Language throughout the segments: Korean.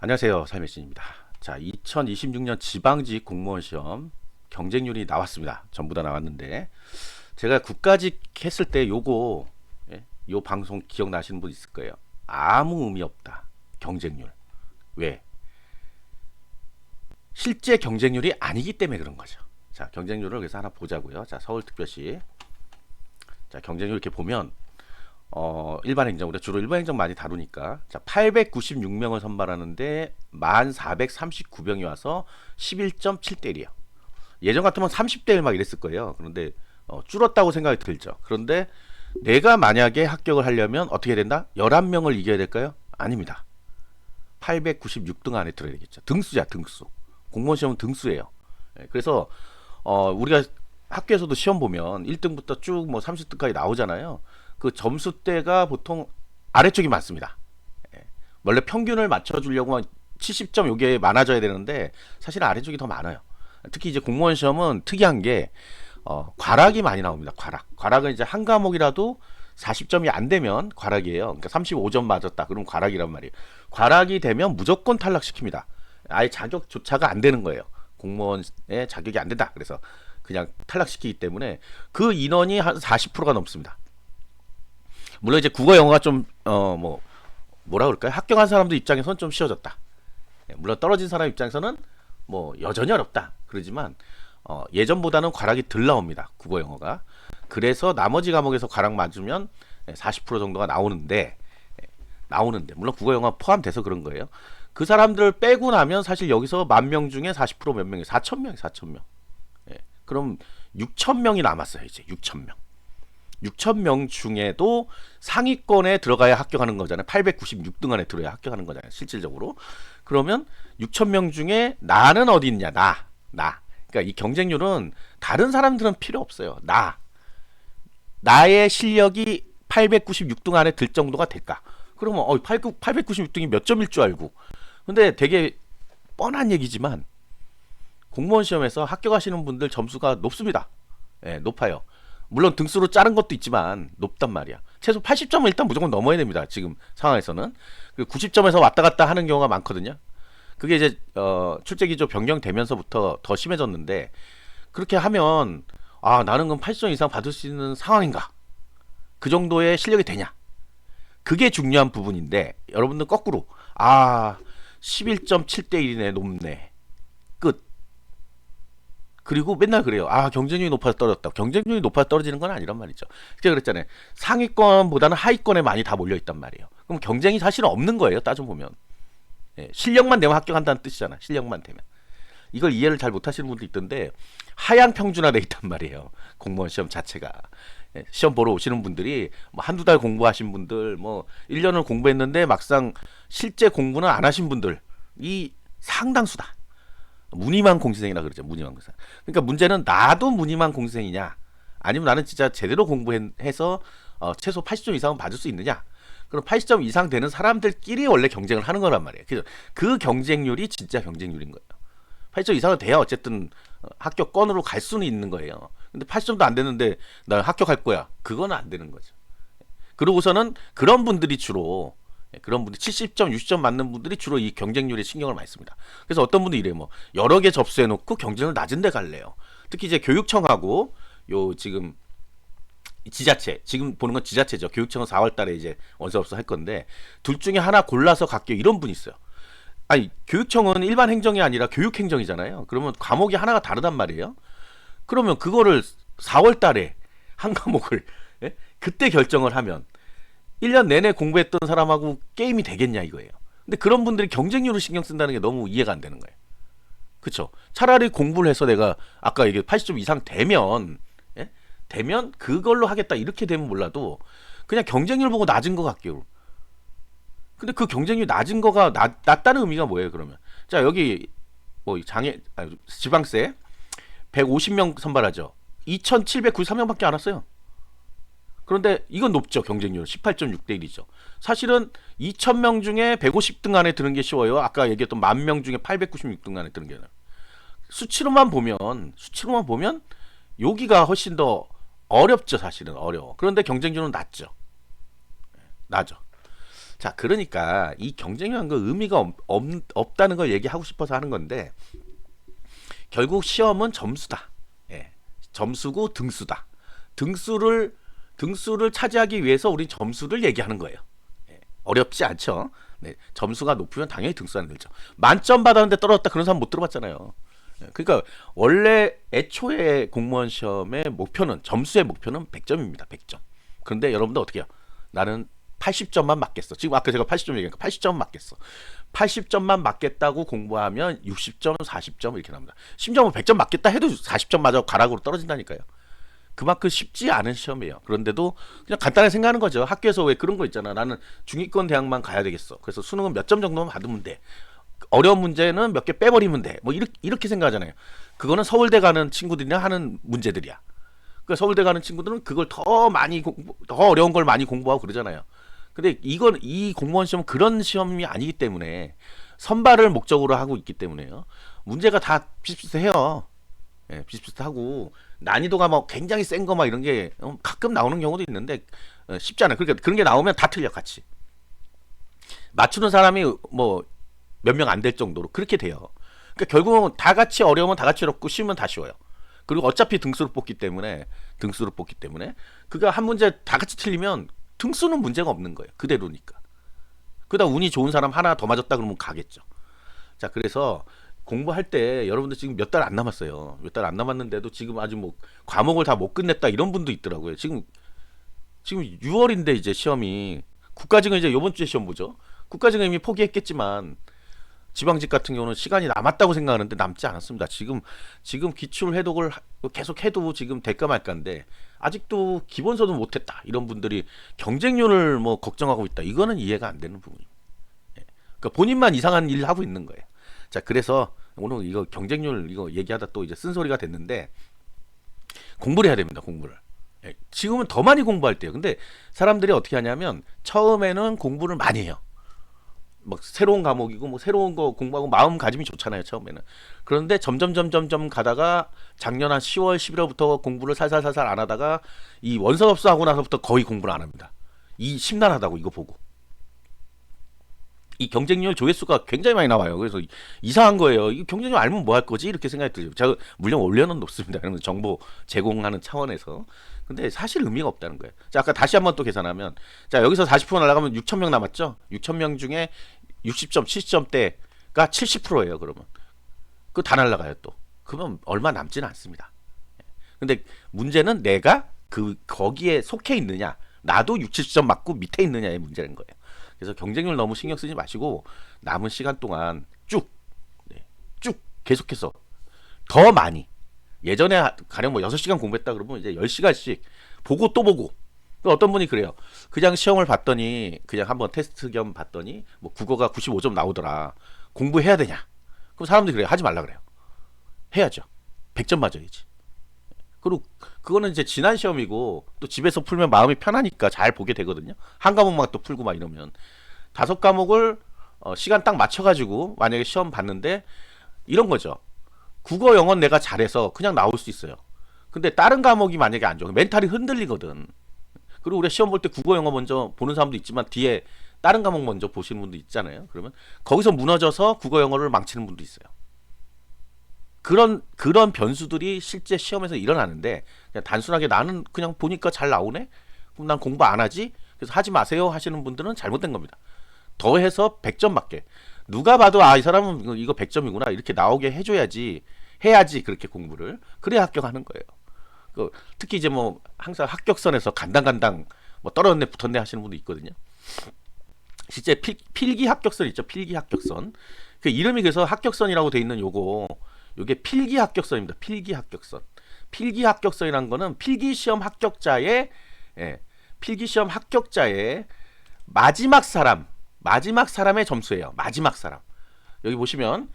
안녕하세요. 삶의신입니다. 자, 2026년 지방직 공무원 시험 경쟁률이 나왔습니다. 전부 다 나왔는데 제가 국가직 했을 때 요거 요 방송 기억나시는 분 있을 거예요. 아무 의미 없다. 경쟁률. 왜? 실제 경쟁률이 아니기 때문에 그런 거죠. 자, 경쟁률을 그래서 하나 보자고요. 자, 서울특별시. 자, 경쟁률 이렇게 보면 일반 행정, 우리가 주로 일반 행정 많이 다루니까. 자, 896명을 선발하는데 1439명이 와서 11.7대 1이에요. 예전 같으면 30대 1 막 이랬을 거예요. 그런데 줄었다고 생각이 들죠. 그런데 내가 만약에 합격을 하려면 어떻게 된다? 11명을 이겨야 될까요? 아닙니다. 896등 안에 들어야 되겠죠. 등수자, 등수. 공무원 시험은 등수예요. 그래서 우리가 학교에서도 시험 보면 1등부터 쭉 뭐 30등까지 나오잖아요. 그 점수대가 보통 아래쪽이 많습니다. 원래 평균을 맞춰주려고 70점 요게 많아져야 되는데 사실 아래쪽이 더 많아요. 특히 이제 공무원 시험은 특이한 게 과락이 많이 나옵니다. 과락은 이제 한 과목이라도 40점이 안 되면 과락이에요. 그러니까 35점 맞았다. 그럼 과락이란 말이에요. 과락이 되면 무조건 탈락시킵니다. 아예 자격조차가 안 되는 거예요. 공무원의 자격이 안 된다. 그래서 그냥 탈락시키기 때문에 그 인원이 한 40%가 넘습니다. 물론 이제 국어 영어가 좀 뭐라 그럴까요? 합격한 사람들 입장에서는 좀 쉬워졌다. 물론 떨어진 사람 입장에서는 뭐 여전히 어렵다. 그러지만 예전보다는 과락이 덜 나옵니다. 국어 영어가. 그래서 나머지 과목에서 과락 맞으면 40% 정도가 나오는데 물론 국어 영어 포함돼서 그런 거예요. 그 사람들 빼고 나면 사실 여기서 10,000명 중에 40%몇 명이 4,000명, 4,000명. 그럼 6,000명이 남았어요. 이제 6,000명. 6,000명 중에도 상위권에 들어가야 합격하는 거잖아요. 896등 안에 들어야 합격하는 거잖아요. 실질적으로. 그러면 6,000명 중에 나는 어디 있냐? 나. 그러니까 이 경쟁률은 다른 사람들은 필요 없어요. 나의 실력이 896등 안에 들 정도가 될까? 그러면 896등이 몇 점일 줄 알고. 근데 되게 뻔한 얘기지만 공무원 시험에서 합격하시는 분들 점수가 높습니다. 높아요. 물론 등수로 자른 것도 있지만 높단 말이야. 최소 80점은 일단 무조건 넘어야 됩니다. 지금 상황에서는. 90점에서 왔다 갔다 하는 경우가 많거든요. 그게 이제 출제기조 변경되면서부터 더 심해졌는데 그렇게 하면 나는 그럼 80점 이상 받을 수 있는 상황인가? 그 정도의 실력이 되냐? 그게 중요한 부분인데 여러분들 거꾸로 11.7대 1이네 높네. 끝. 그리고 맨날 그래요. 경쟁률이 높아서 떨어졌다. 경쟁률이 높아서 떨어지는 건 아니란 말이죠. 제가 그랬잖아요. 상위권보다는 하위권에 많이 다 몰려있단 말이에요. 그럼 경쟁이 사실은 없는 거예요. 따져보면. 실력만 되면 합격한다는 뜻이잖아. 실력만 되면. 이걸 이해를 잘 못하시는 분도 있던데 하향 평준화돼 있단 말이에요. 공무원 시험 자체가. 시험 보러 오시는 분들이 뭐 한두 달 공부하신 분들, 뭐 1년을 공부했는데 막상 실제 공부는 안 하신 분들이 상당수다. 무늬만 공시생이라 그러죠. 무늬만 공시생. 그러니까 문제는 나도 무늬만 공시생이냐, 아니면 나는 진짜 제대로 공부해서 최소 80점 이상은 받을 수 있느냐. 그럼 80점 이상 되는 사람들끼리 원래 경쟁을 하는 거란 말이에요. 그래서 그 경쟁률이 진짜 경쟁률인 거예요. 80점 이상은 돼야 어쨌든 합격권으로 갈 수는 있는 거예요. 근데 80점도 안 되는데 나 합격할 거야. 그건 안 되는 거죠. 그러고서는 그런 분들이 주로 그런 분들 70점, 60점 맞는 분들이 주로 이 경쟁률에 신경을 많이 씁니다. 그래서 어떤 분들이 이래요. 뭐 여러 개 접수해 놓고 경쟁을 낮은 데 갈래요. 특히 이제 교육청하고 요 지금 지자체, 지금 보는 건 지자체죠. 교육청은 4월 달에 이제 원서 접수할 건데 둘 중에 하나 골라서 갈게요. 이런 분이 있어요. 아니, 교육청은 일반 행정이 아니라 교육 행정이잖아요. 그러면 과목이 하나가 다르단 말이에요. 그러면 그거를 4월 달에 한 과목을 그때 결정을 하면 1년 내내 공부했던 사람하고 게임이 되겠냐 이거예요. 근데 그런 분들이 경쟁률을 신경 쓴다는 게 너무 이해가 안 되는 거예요. 그쵸? 차라리 공부를 해서 내가 아까 얘기한 80점 이상 되면 그걸로 하겠다 이렇게 되면 몰라도 그냥 경쟁률 보고 낮은 거 같게요. 근데 그 경쟁률 낮은 거가 낮다는 의미가 뭐예요 그러면? 자, 여기 뭐 지방세 150명 선발하죠. 2,793명밖에 안 왔어요. 그런데 이건 높죠. 경쟁률 18.6대 1이죠. 사실은 2,000명 중에 150등 안에 드는 게 쉬워요. 아까 얘기했던 10,000명 중에 896등 안에 드는 게. 수치로만 보면 여기가 훨씬 더 어렵죠. 사실은 어려워. 그런데 경쟁률은 낮죠. 낮아. 자, 그러니까 이 경쟁이라는 거 의미가 없다는 걸 얘기하고 싶어서 하는 건데 결국 시험은 점수다. 예. 점수고 등수다. 등수를 차지하기 위해서 우리 점수를 얘기하는 거예요. 예. 어렵지 않죠. 네. 점수가 높으면 당연히 등수가 늘죠. 만점 받았는데 떨어졌다 그런 사람 못 들어봤잖아요. 예. 그러니까 원래 애초에 공무원 시험의 목표는 점수의 목표는 100점입니다. 100점. 그런데 여러분들 어떻게 해요? 나는 80점만 맞겠어. 지금 아까 제가 80점 얘기하니까 80점 맞겠어. 80점만 맞겠다고 공부하면 60점, 40점 이렇게 나옵니다. 심지어 뭐 100점 맞겠다 해도 40점 맞아 가락으로 떨어진다니까요. 그만큼 쉽지 않은 시험이에요. 그런데도 그냥 간단하게 생각하는 거죠. 학교에서 왜 그런 거 있잖아. 나는 중위권 대학만 가야 되겠어. 그래서 수능은 몇 점 정도만 받으면 돼. 어려운 문제는 몇 개 빼버리면 돼. 뭐 이렇게 생각하잖아요. 그거는 서울대 가는 친구들이나 하는 문제들이야. 그러니까 서울대 가는 친구들은 그걸 더 많이 더 어려운 걸 많이 공부하고 그러잖아요. 근데 이 공무원 시험은 그런 시험이 아니기 때문에 선발을 목적으로 하고 있기 때문에요. 문제가 다 비슷비슷해요. 예, 비슷비슷하고 난이도가 뭐 굉장히 센 거 막 이런 게 가끔 나오는 경우도 있는데 쉽지 않아요. 그러니까 그런 게 나오면 다 틀려 같이. 맞추는 사람이 뭐 몇 명 안 될 정도로 그렇게 돼요. 그러니까 결국은 다 같이 어려우면 다 같이 어렵고 쉬우면 다 쉬워요. 그리고 어차피 등수를 뽑기 때문에 그가 한 문제 다 같이 틀리면 등수는 문제가 없는 거예요. 그대로니까. 그러다 운이 좋은 사람 하나 더 맞았다 그러면 가겠죠. 자, 그래서 공부할 때 여러분들 지금 몇 달 안 남았어요. 몇 달 안 남았는데도 지금 아직 뭐 과목을 다 못 끝냈다 이런 분도 있더라고요. 지금 6월인데 이제 시험이 국가직은 이제 이번 주에 시험 보죠. 국가직은 이미 포기했겠지만 지방직 같은 경우는 시간이 남았다고 생각하는데 남지 않았습니다. 지금 기출 해독을 계속 해도 지금 될까 말까인데 아직도 기본서도 못했다 이런 분들이 경쟁률을 뭐 걱정하고 있다. 이거는 이해가 안 되는 부분입니다. 예. 그러니까 본인만 이상한 일을 하고 있는 거예요. 자, 그래서 오늘 이거 경쟁률 이거 얘기하다 또 이제 쓴소리가 됐는데 공부를 해야 됩니다. 공부를. 예. 지금은 더 많이 공부할 때요. 근데 사람들이 어떻게 하냐면 처음에는 공부를 많이 해요. 막 새로운 과목이고 뭐 새로운 거 공부하고 마음가짐이 좋잖아요 처음에는. 그런데 점점 가다가 작년 한 10월 11월부터 공부를 살살살살 안 하다가 이 원서접수 하고 나서부터 거의 공부를 안 합니다. 이 심란하다고 이거 보고 이 경쟁률 조회수가 굉장히 많이 나와요. 그래서 이상한 거예요. 이 경쟁률 알면 뭐 할 거지 이렇게 생각이 들죠. 제가 물론 올려는 놓습니다. 이런 정보 제공하는 차원에서. 근데 사실 의미가 없다는 거예요. 자, 아까 다시 한번 또 계산하면 자, 여기서 40% 날아가면 6,000명 남았죠. 6,000명 중에 60점, 70점대가 70%예요. 그러면 그거 다 날아가요 또. 그러면 얼마 남지는 않습니다. 근데 문제는 내가 거기에 속해 있느냐, 나도 60, 70점 맞고 밑에 있느냐의 문제인 거예요. 그래서 경쟁률 너무 신경 쓰지 마시고 남은 시간 동안 쭉 계속해서 더 많이 예전에 가령 뭐 6시간 공부했다 그러면 이제 10시간씩 보고 또 보고. 어떤 분이 그래요. 그냥 시험을 봤더니 그냥 한번 테스트 겸 봤더니 뭐 국어가 95점 나오더라. 공부해야 되냐? 그럼 사람들이 그래요. 하지 말라 그래요. 해야죠. 100점 맞아야지. 그리고 그거는 이제 지난 시험이고 또 집에서 풀면 마음이 편하니까 잘 보게 되거든요. 한 과목만 또 풀고 막 이러면 5과목을 시간 딱 맞춰가지고 만약에 시험 봤는데 이런 거죠. 국어 영어는 내가 잘해서 그냥 나올 수 있어요. 근데 다른 과목이 만약에 안 좋아 멘탈이 흔들리거든. 그리고 우리가 시험 볼 때 국어 영어 먼저 보는 사람도 있지만 뒤에 다른 과목 먼저 보시는 분도 있잖아요. 그러면 거기서 무너져서 국어 영어를 망치는 분도 있어요. 그런 변수들이 실제 시험에서 일어나는데 그냥 단순하게 나는 그냥 보니까 잘 나오네? 그럼 난 공부 안 하지? 그래서 하지 마세요 하시는 분들은 잘못된 겁니다. 더해서 100점 맞게. 누가 봐도 이 사람은 이거 100점이구나 이렇게 나오게 해야지 그렇게 공부를. 그래야 합격하는 거예요. 특히 이제 뭐 항상 합격선에서 간당 뭐 떨어졌네 붙었네 하시는 분도 있거든요. 실제 필기 합격선 있죠. 필기 합격선. 그 이름이 그래서 합격선이라고 돼 있는 요게 필기 합격선입니다. 필기 합격선. 필기 합격선이란 거는 필기 시험 합격자의 마지막 사람의 점수예요. 마지막 사람. 여기 보시면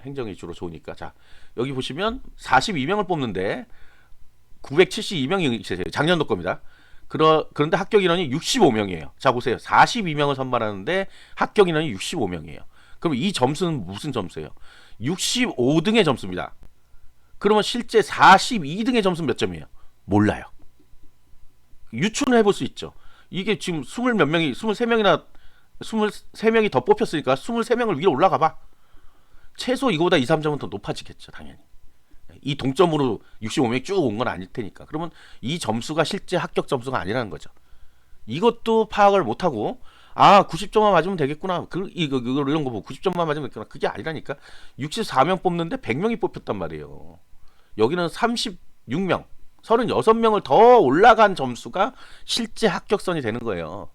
행정이 주로 좋으니까 자 여기 보시면 42명을 뽑는데 972명이 있으세요. 작년도 겁니다. 그런데 합격 인원이 65명이에요. 자 보세요. 42명을 선발하는데 합격 인원이 65명이에요. 그럼 이 점수는 무슨 점수예요? 65등의 점수입니다. 그러면 실제 42등의 점수는 몇 점이에요? 몰라요. 유추는 해볼 수 있죠. 이게 지금 20 몇 명이 23명이나 23명이 더 뽑혔으니까 23명을 위로 올라가 봐. 최소 이거보다 2, 3점은 더 높아지겠죠, 당연히. 이 동점으로 65명이 쭉 온 건 아닐 테니까. 그러면 이 점수가 실제 합격 점수가 아니라는 거죠. 이것도 파악을 못 하고 90점만 맞으면 되겠구나. 이거 이런 거 보고 90점만 맞으면 되겠구나. 그게 아니라니까. 64명 뽑는데 100명이 뽑혔단 말이에요. 여기는 36명, 36명을 더 올라간 점수가 실제 합격선이 되는 거예요.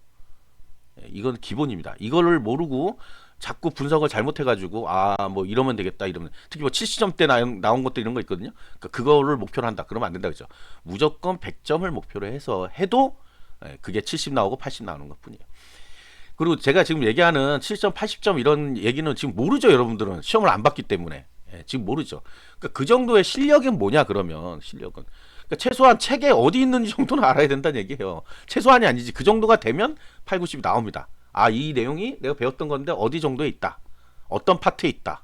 이건 기본입니다. 이거를 모르고 자꾸 분석을 잘못해가지고 뭐 이러면 되겠다 이러면, 특히 뭐 70점대 나온 것도 이런 거 있거든요. 그러니까 그거를 목표로 한다. 그러면 안 된다 그죠. 무조건 100점을 목표로 해서 해도 그게 70 나오고 80 나오는 것뿐이에요. 그리고 제가 지금 얘기하는 70점, 80점 이런 얘기는 지금 모르죠. 여러분들은 시험을 안 봤기 때문에 지금 모르죠. 그러니까 그 정도의 실력은 뭐냐 그러면 실력은 그러니까 최소한 책에 어디 있는지 정도는 알아야 된다는 얘기예요. 최소한이 아니지. 그 정도가 되면 8, 90이 나옵니다. 이 내용이 내가 배웠던 건데 어디 정도에 있다. 어떤 파트에 있다.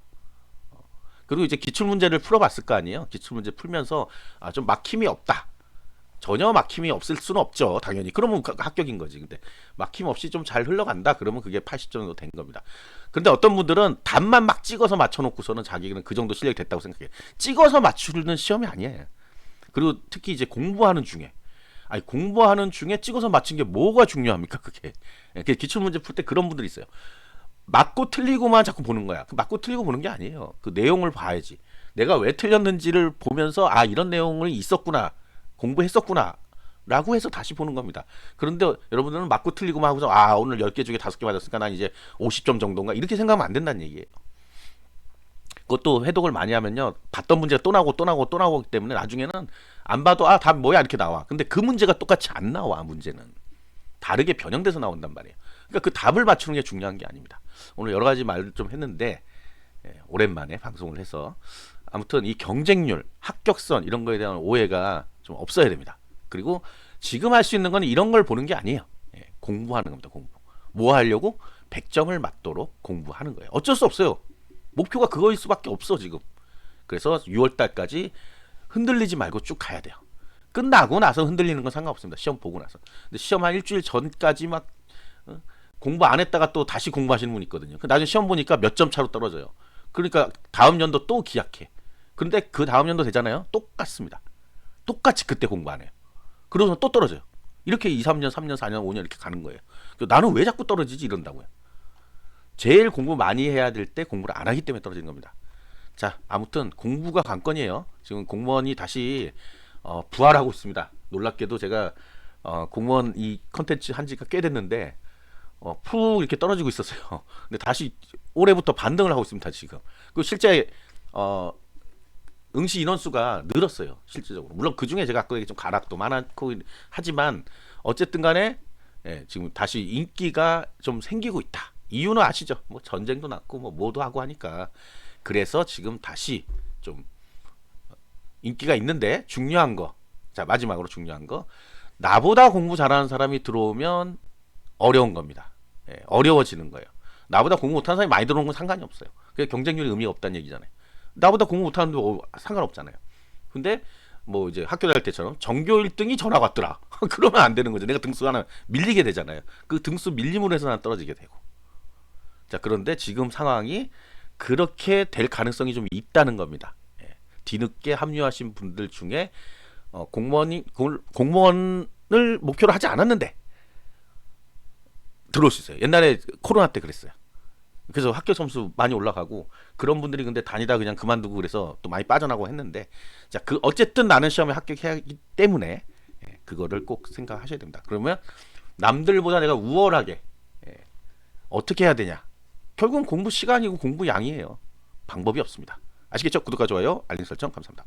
그리고 이제 기출문제를 풀어봤을 거 아니에요. 기출문제 풀면서 좀 막힘이 없다. 전혀 막힘이 없을 수는 없죠. 당연히. 그러면 합격인 거지. 근데 막힘 없이 좀 잘 흘러간다. 그러면 그게 80점 정도 된 겁니다. 근데 어떤 분들은 답만 막 찍어서 맞춰놓고서는 자기는 그 정도 실력이 됐다고 생각해요. 찍어서 맞추는 시험이 아니에요. 그리고 특히 이제 공부하는 중에 공부하는 중에 찍어서 맞춘 게 뭐가 중요합니까? 그게 기출문제 풀 때 그런 분들이 있어요. 맞고 틀리고만 자꾸 보는 거야. 맞고 틀리고 보는 게 아니에요. 그 내용을 봐야지. 내가 왜 틀렸는지를 보면서 이런 내용이 있었구나, 공부했었구나 라고 해서 다시 보는 겁니다. 그런데 여러분들은 맞고 틀리고만 하고서 오늘 10개 중에 5개 맞았으니까 난 이제 50점 정도인가 이렇게 생각하면 안 된다는 얘기예요. 그것도 해독을 많이 하면요, 봤던 문제가 또 나오고 또 나오고 또 나오기 때문에 나중에는 안 봐도 답 뭐야 이렇게 나와. 근데 그 문제가 똑같이 안 나와. 문제는 다르게 변형돼서 나온단 말이에요. 그러니까 그 답을 맞추는 게 중요한 게 아닙니다. 오늘 여러 가지 말을 좀 했는데 오랜만에 방송을 해서 아무튼 이 경쟁률, 합격선 이런 거에 대한 오해가 좀 없어야 됩니다. 그리고 지금 할 수 있는 건 이런 걸 보는 게 아니에요. 공부하는 겁니다. 공부. 뭐 하려고? 100점을 맞도록 공부하는 거예요. 어쩔 수 없어요. 목표가 그거일 수밖에 없어 지금. 그래서 6월 달까지 흔들리지 말고 쭉 가야 돼요. 끝나고 나서 흔들리는 건 상관없습니다. 시험 보고 나서. 근데 시험 한 일주일 전까지 막 공부 안 했다가 또 다시 공부하시는 분 있거든요. 나중에 시험 보니까 몇 점 차로 떨어져요. 그러니까 다음 연도 또 기약해. 근데 그 다음 연도 되잖아요. 똑같습니다. 똑같이 그때 공부 안 해요. 그러고서 또 떨어져요. 이렇게 2, 3년, 3년, 4년, 5년 이렇게 가는 거예요. 나는 왜 자꾸 떨어지지 이런다고요. 제일 공부 많이 해야 될 때 공부를 안 하기 때문에 떨어지는 겁니다. 자, 아무튼 공부가 관건이에요. 지금 공무원이 다시 부활하고 있습니다. 놀랍게도 제가 공무원 이 컨텐츠 한 지가 꽤 됐는데 푹 이렇게 떨어지고 있었어요. 근데 다시 올해부터 반등을 하고 있습니다. 지금. 그 실제 응시 인원수가 늘었어요. 실질적으로. 물론 그 중에 제가 아까 좀 가락도 많고 하지만 어쨌든 간에 지금 다시 인기가 좀 생기고 있다. 이유는 아시죠? 뭐 전쟁도 났고 뭐도 하고 하니까. 그래서 지금 다시 좀 인기가 있는데 중요한 거. 자, 마지막으로 중요한 거. 나보다 공부 잘하는 사람이 들어오면 어려운 겁니다. 어려워지는 거예요. 나보다 공부 못하는 사람이 많이 들어오는 건 상관이 없어요. 그게 경쟁률이 의미가 없다는 얘기잖아요. 나보다 공부 못하는데 상관없잖아요. 근데 뭐 이제 학교 다닐 때처럼 전교 1등이 전학 왔더라. 그러면 안 되는 거죠. 내가 등수 하나 밀리게 되잖아요. 그 등수 밀림으로 해서 난 떨어지게 되고. 자, 그런데 지금 상황이 그렇게 될 가능성이 좀 있다는 겁니다. 뒤늦게 합류하신 분들 중에 공무원을 목표로 하지 않았는데 들어올 수 있어요. 옛날에 코로나 때 그랬어요. 그래서 합격 점수 많이 올라가고 그런 분들이 근데 다니다 그냥 그만두고 그래서 또 많이 빠져나가고 했는데, 자, 어쨌든 나는 시험에 합격해야 하기 때문에 그거를 꼭 생각하셔야 됩니다. 그러면 남들보다 내가 우월하게 어떻게 해야 되냐? 결국은 공부 시간이고 공부 양이에요. 방법이 없습니다. 아시겠죠? 구독과 좋아요, 알림 설정 감사합니다.